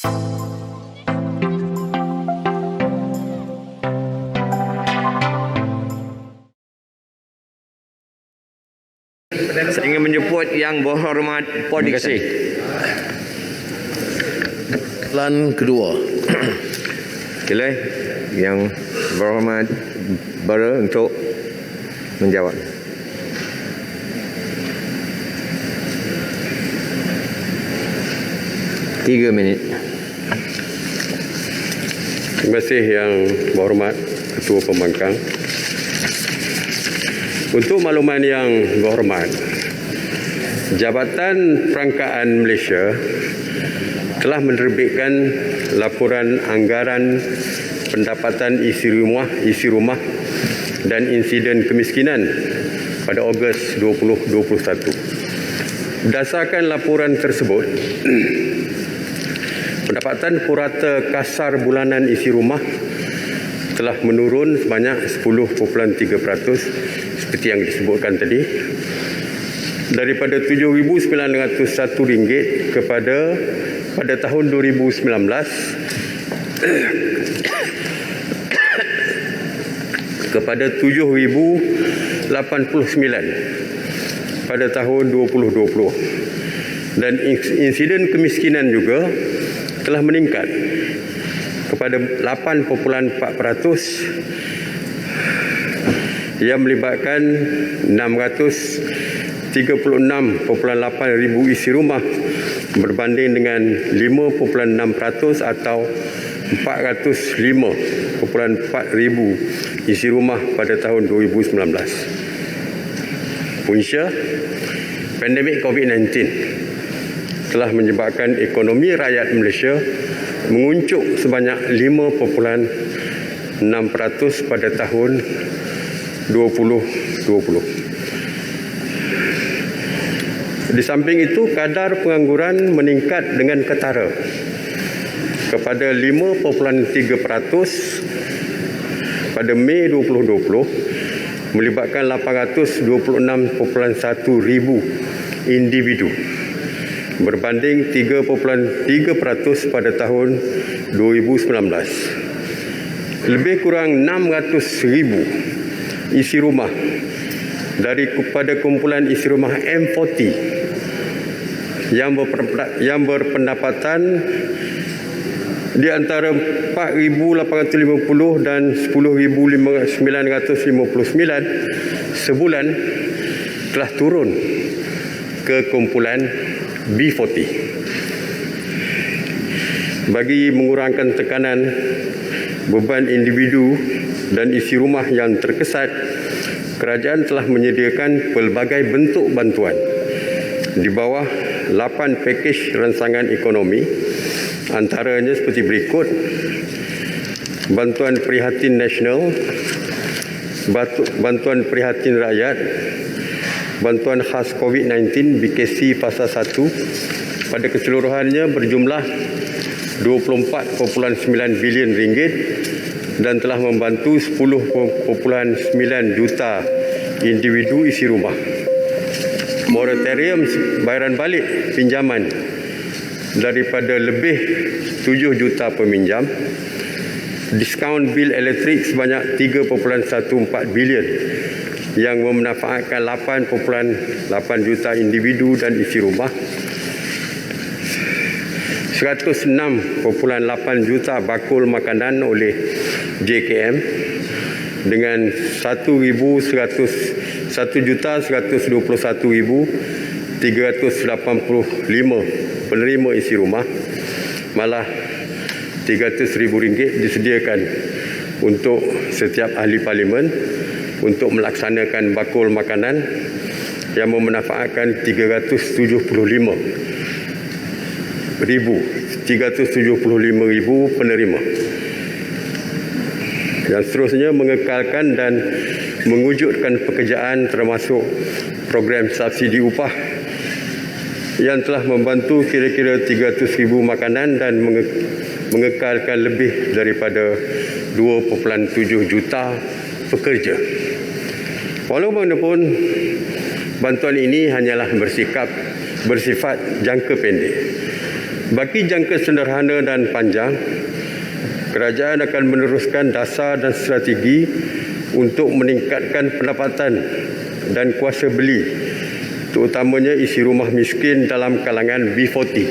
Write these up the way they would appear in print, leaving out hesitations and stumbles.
Saya ingin menjemput Yang Berhormat Podik. Terima kasih. Plan kedua. Sila Yang Berhormat Bara untuk menjawab. Tiga minit. Terima kasih Yang Berhormat Ketua Pembangkang. Untuk makluman Yang Berhormat, Jabatan Perangkaan Malaysia telah menerbitkan laporan anggaran pendapatan isi rumah dan insiden kemiskinan pada Ogos 2021. Berdasarkan laporan tersebut, pendapatan purata kasar bulanan isi rumah telah menurun sebanyak 10.3% seperti yang disebutkan tadi, daripada RM7,901 pada tahun 2019 kepada RM7,089 pada tahun 2020, dan insiden kemiskinan juga telah meningkat kepada 8.4% yang melibatkan 636.8 ribu isi rumah berbanding dengan 5.6% atau 405.4 ribu isi rumah pada tahun 2019. Punca, pandemik COVID-19 telah menyebabkan ekonomi rakyat Malaysia menguncuk sebanyak 5.6% pada tahun 2020. Di samping itu, kadar pengangguran meningkat dengan ketara kepada 5.3% pada Mei 2020, melibatkan 826.1 ribu individu berbanding 3.3% pada tahun 2019. Lebih kurang 600 ribu isi rumah daripada kumpulan isi rumah M40 yang berpendapatan di antara 4,850 dan 10,959 sebulan telah turun ke kumpulan B40. Bagi mengurangkan tekanan beban individu dan isi rumah yang terkesat, kerajaan telah menyediakan pelbagai bentuk bantuan di bawah 8 pakej rancangan ekonomi, antaranya seperti berikut: bantuan prihatin nasional, bantuan prihatin rakyat, bantuan khas COVID-19 BKC Fasa 1 pada keseluruhannya berjumlah RM24.9 bilion dan telah membantu 10.9 juta individu isi rumah. Moratorium bayaran balik pinjaman daripada lebih 7 juta peminjam. Diskaun bil elektrik sebanyak 3.14 bilion yang memanfaatkan 8.8 juta individu dan isi rumah. 106.8 juta bakul makanan oleh JKM dengan 1.121.385 penerima isi rumah. Malah RM300,000 disediakan untuk setiap ahli parlimen untuk melaksanakan bakul makanan yang memanfaatkan 375,000 penerima. Dan seterusnya mengekalkan dan mewujudkan pekerjaan termasuk program subsidi upah yang telah membantu kira-kira 300,000 makanan dan mengekalkan lebih daripada 2.7 juta pekerja. Walaupun bantuan ini hanyalah bersifat jangka pendek, Bagi jangka sederhana dan panjang, kerajaan akan meneruskan dasar dan strategi untuk meningkatkan pendapatan dan kuasa beli, terutamanya isi rumah miskin dalam kalangan B40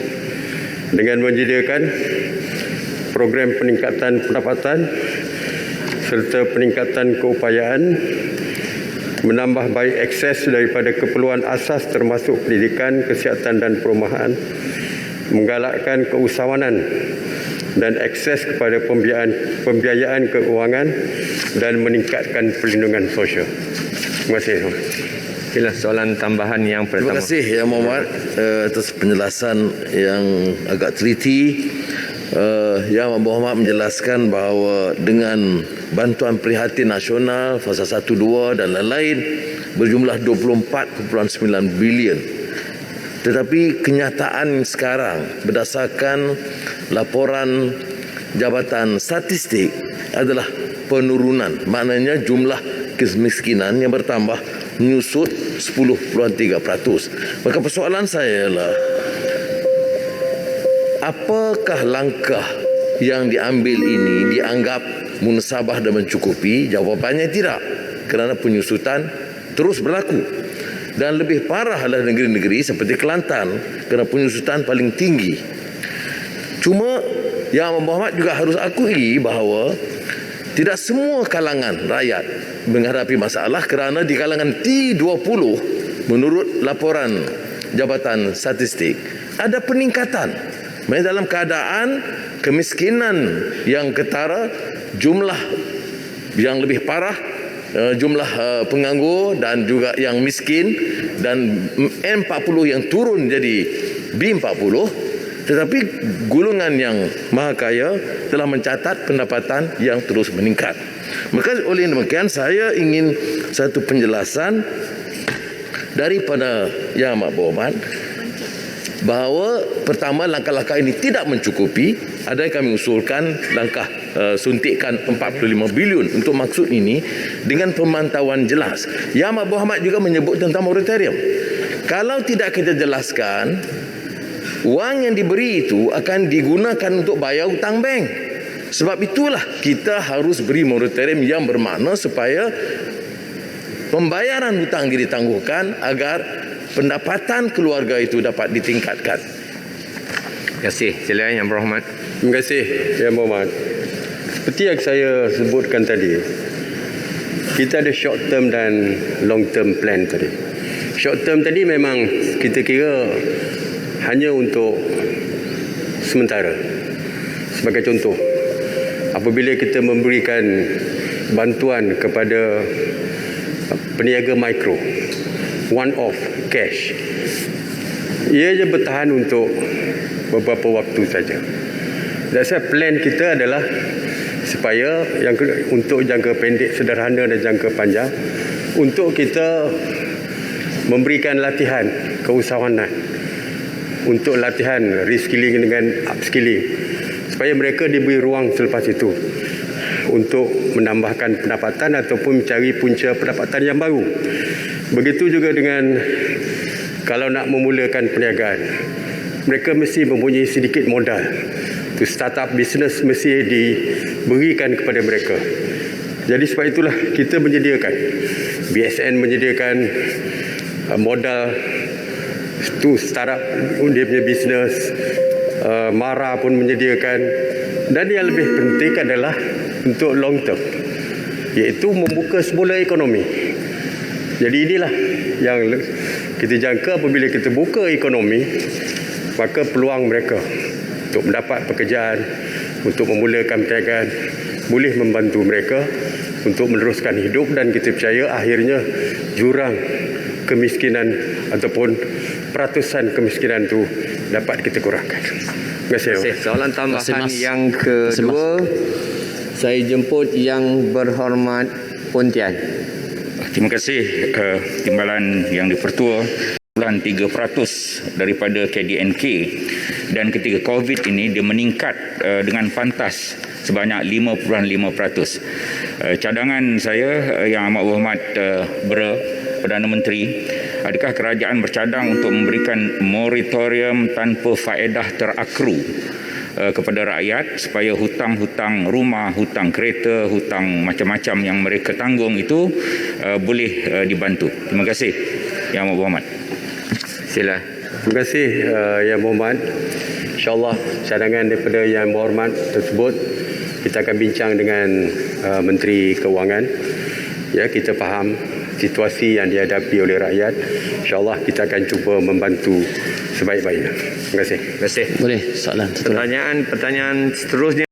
dengan menyediakan program peningkatan pendapatan serta peningkatan keupayaan menambah baik akses daripada keperluan asas termasuk pendidikan, kesihatan dan perumahan, menggalakkan keusahawanan dan akses kepada pembiayaan keuangan dan meningkatkan perlindungan sosial. Terima kasih. Inilah soalan tambahan yang Terima pertama. kasih Yang Mohd atas penjelasan yang agak teliti. Yang Mohd menjelaskan bahawa dengan bantuan prihatin nasional fasa 1, 2 dan lain-lain berjumlah 24.9 bilion. Tetapi kenyataan sekarang berdasarkan laporan Jabatan Statistik adalah penurunan. Maknanya jumlah kemiskinan yang bertambah menyusut 10.3%. Maka persoalan saya ialah, apakah langkah yang diambil ini dianggap munasabah dan mencukupi? Jawapannya tidak, kerana penyusutan terus berlaku. Dan lebih parah adalah negeri-negeri seperti Kelantan, kerana penyusutan paling tinggi. Cuma Yang Mohd juga harus akui bahawa tidak semua kalangan rakyat menghadapi masalah, kerana di kalangan T20 menurut laporan Jabatan Statistik ada peningkatan. Dalam keadaan kemiskinan yang ketara, jumlah yang lebih parah, jumlah penganggur dan juga yang miskin, dan M40 yang turun jadi B40, tetapi golongan yang maha kaya telah mencatat pendapatan yang terus meningkat. Maka oleh demikian saya ingin satu penjelasan daripada Yang Amat Berhormat bahawa pertama, langkah-langkah ini tidak mencukupi. Ada yang kami usulkan langkah suntikan 45 bilion untuk maksud ini dengan pemantauan jelas. Yang Amat Berhormat juga menyebut tentang moratorium. Kalau tidak kita jelaskan, wang yang diberi itu akan digunakan untuk bayar hutang bank. Sebab itulah kita harus beri moratorium yang bermakna supaya pembayaran hutang ditangguhkan agar pendapatan keluarga itu dapat ditingkatkan. Terima kasih. Silakan Yang Berhormat. Terima kasih Yang Mohd. Seperti yang saya sebutkan tadi, kita ada short term dan long term plan tadi. Short term tadi memang kita kira hanya untuk sementara. Sebagai contoh, apabila kita memberikan bantuan kepada peniaga mikro, one off cash, ia je bertahan untuk beberapa waktu saja. Dan saya plan kita adalah supaya untuk jangka pendek, sederhana dan jangka panjang, untuk kita memberikan latihan keusahawanan, untuk latihan reskilling dengan upskilling, supaya mereka diberi ruang selepas itu untuk menambahkan pendapatan ataupun mencari punca pendapatan yang baru. Begitu juga dengan kalau nak memulakan perniagaan, mereka mesti mempunyai sedikit modal. To start up business mesti diberikan kepada mereka. Jadi sebab itulah kita menyediakan, BSN menyediakan modal to start up dia punya bisnes, MARA pun menyediakan, dan yang lebih penting adalah untuk long term, iaitu membuka semula ekonomi. Jadi inilah yang kita jangka, apabila kita buka ekonomi, maka peluang mereka untuk mendapat pekerjaan, untuk memulakan perniagaan, boleh membantu mereka untuk meneruskan hidup, dan kita percaya akhirnya jurang kemiskinan ataupun peratusan kemiskinan itu dapat kita kurangkan. Terima kasih. Soalan tambahan Terima kasih, Mas. yang kedua, saya jemput Yang Berhormat Pontian. Terima kasih timbalan Yang Dipertua. 3% daripada KDNK, dan ketika COVID ini dia meningkat dengan pantas sebanyak 5.5%. Cadangan saya Yang Amat Berhormat Perdana Menteri, adakah kerajaan bercadang untuk memberikan moratorium tanpa faedah terakru kepada rakyat supaya hutang-hutang rumah, hutang kereta, hutang macam-macam yang mereka tanggung itu boleh dibantu. Terima kasih Yang Berhormat. Sila. Terima kasih Yang Berhormat. InsyaAllah cadangan daripada Yang Berhormat tersebut kita akan bincang dengan Menteri Keuangan. Ya, kita faham situasi yang dihadapi oleh rakyat. InsyaAllah kita akan cuba membantu sebaik-baiknya. Terima kasih. Terima kasih. Boleh soalan satu lagi. Pertanyaan seterusnya.